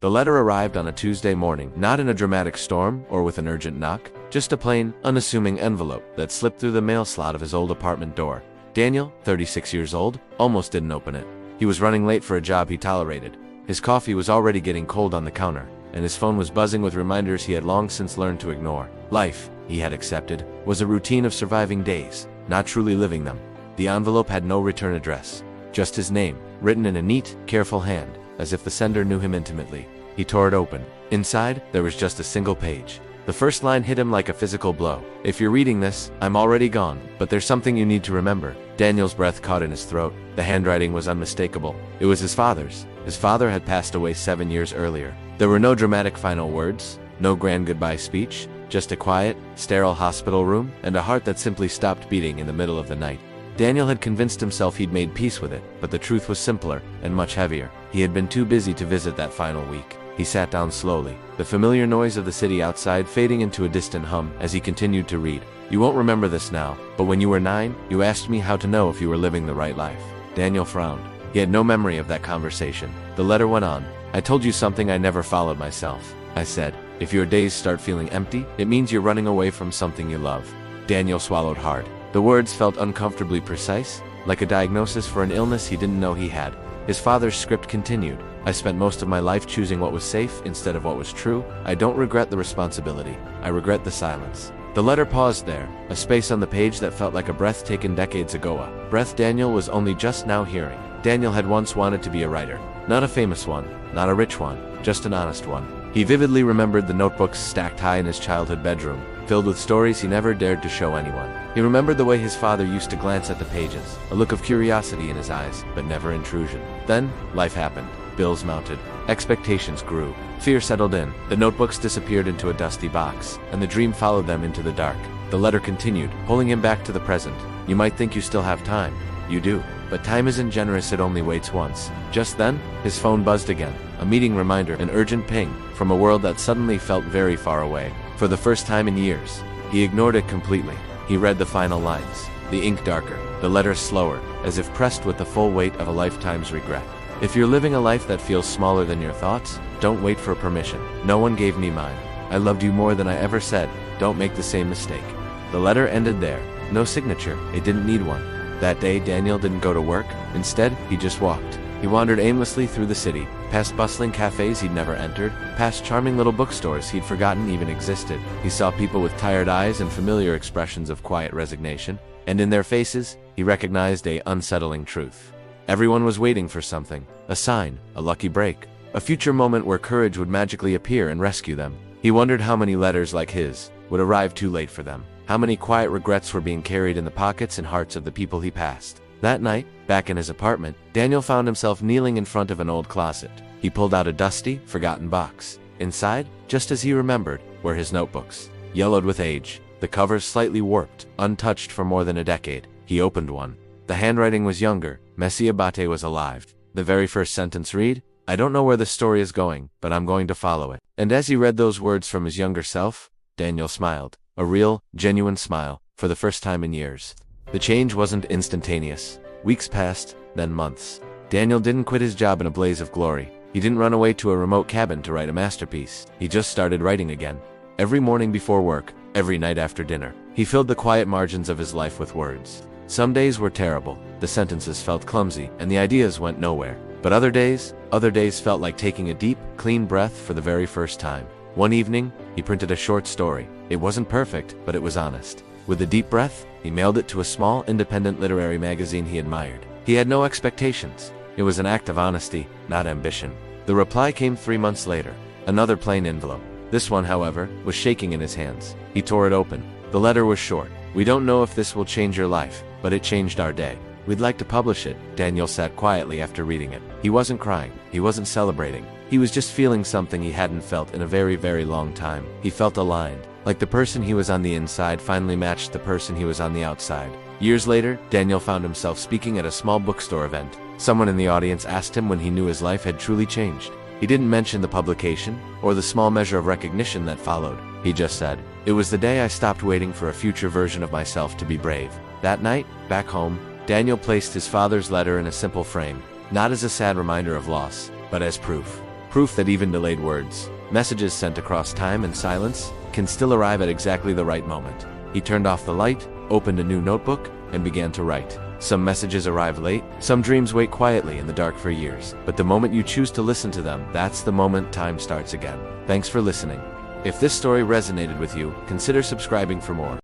The letter arrived on a Tuesday morning, not in a dramatic storm or with an urgent knock, just a plain, unassuming envelope that slipped through the mail slot of his old apartment door. Daniel, 36 years old, almost didn't open it. He was running late for a job he tolerated. His coffee was already getting cold on the counter, and his phone was buzzing with reminders he had long since learned to ignore. Life, he had accepted, was a routine of surviving days, not truly living them. The envelope had no return address, just his name, written in a neat, careful hand, as if the sender knew him intimately. He tore it open. Inside, there was just a single page. The first line hit him like a physical blow. "If you're reading this, I'm already gone, but there's something you need to remember." Daniel's breath caught in his throat. The handwriting was unmistakable. It was his father's. His father had passed away 7 years earlier. There were no dramatic final words, no grand goodbye speech, just a quiet, sterile hospital room and a heart that simply stopped beating in the middle of the night. Daniel had convinced himself he'd made peace with it, but the truth was simpler and much heavier. He had been too busy to visit that final week. He sat down slowly, the familiar noise of the city outside fading into a distant hum as he continued to read. "You won't remember this now, but when you were 9, you asked me how to know if you were living the right life." Daniel frowned. He had no memory of that conversation. The letter went on. "I told you something I never followed myself. I said, if your days start feeling empty, it means you're running away from something you love." Daniel swallowed hard. The words felt uncomfortably precise, like a diagnosis for an illness he didn't know he had. His father's script continued. "I spent most of my life choosing what was safe instead of what was true. I don't regret the responsibility. I regret the silence." The letter paused there, a space on the page that felt like a breath taken decades ago, a breath Daniel was only just now hearing. Daniel had once wanted to be a writer. Not a famous one, not a rich one, just an honest one. He vividly remembered the notebooks stacked high in his childhood bedroom, filled with stories he never dared to show anyone. He remembered the way his father used to glance at the pages, a look of curiosity in his eyes, but never intrusion. Then, life happened. Bills mounted. Expectations grew. Fear settled in. The notebooks disappeared into a dusty box, and the dream followed them into the dark. The letter continued, pulling him back to the present. "You might think you still have time. You do. But time isn't generous, it only waits once." Just then, his phone buzzed again. A meeting reminder, an urgent ping, from a world that suddenly felt very far away. For the first time in years, he ignored it completely. He read the final lines, the ink darker, the letters slower, as if pressed with the full weight of a lifetime's regret. "If you're living a life that feels smaller than your thoughts, don't wait for permission. No one gave me mine. I loved you more than I ever said. Don't make the same mistake." The letter ended there. No signature. It didn't need one. That day, Daniel didn't go to work. Instead, he just walked. He wandered aimlessly through the city, past bustling cafes he'd never entered, past charming little bookstores he'd forgotten even existed. He saw people with tired eyes and familiar expressions of quiet resignation, and in their faces, he recognized an unsettling truth. Everyone was waiting for something, a sign, a lucky break, a future moment where courage would magically appear and rescue them. He wondered how many letters like his would arrive too late for them. How many quiet regrets were being carried in the pockets and hearts of the people he passed. That night, back in his apartment, Daniel found himself kneeling in front of an old closet. He pulled out a dusty, forgotten box. Inside, just as he remembered, were his notebooks, yellowed with age, the covers slightly warped, untouched for more than a decade. He opened one. The handwriting was younger. Messi Abate was alive. The very first sentence read, "I don't know where the story is going, but I'm going to follow it." And as he read those words from his younger self, Daniel smiled. A real, genuine smile, for the first time in years. The change wasn't instantaneous. Weeks passed, then months. Daniel didn't quit his job in a blaze of glory. He didn't run away to a remote cabin to write a masterpiece. He just started writing again. Every morning before work, every night after dinner, he filled the quiet margins of his life with words. Some days were terrible. The sentences felt clumsy, and the ideas went nowhere. But other days felt like taking a deep, clean breath for the very first time. One evening, he printed a short story. It wasn't perfect, but it was honest. With a deep breath, he mailed it to a small, independent literary magazine he admired. He had no expectations. It was an act of honesty, not ambition. The reply came 3 months later. Another plain envelope. This one, however, was shaking in his hands. He tore it open. The letter was short. "We don't know if this will change your life, but it changed our day. We'd like to publish it." Daniel sat quietly after reading it. He wasn't crying. He wasn't celebrating. He was just feeling something he hadn't felt in a very, very long time. He felt aligned. Like the person he was on the inside finally matched the person he was on the outside. Years later, Daniel found himself speaking at a small bookstore event. Someone in the audience asked him when he knew his life had truly changed. He didn't mention the publication, or the small measure of recognition that followed. He just said, "It was the day I stopped waiting for a future version of myself to be brave." That night, back home, Daniel placed his father's letter in a simple frame, not as a sad reminder of loss, but as proof. Proof that even delayed words, messages sent across time and silence, can still arrive at exactly the right moment. He turned off the light, opened a new notebook, and began to write. Some messages arrive late, some dreams wait quietly in the dark for years. But the moment you choose to listen to them, that's the moment time starts again. Thanks for listening. If this story resonated with you, consider subscribing for more.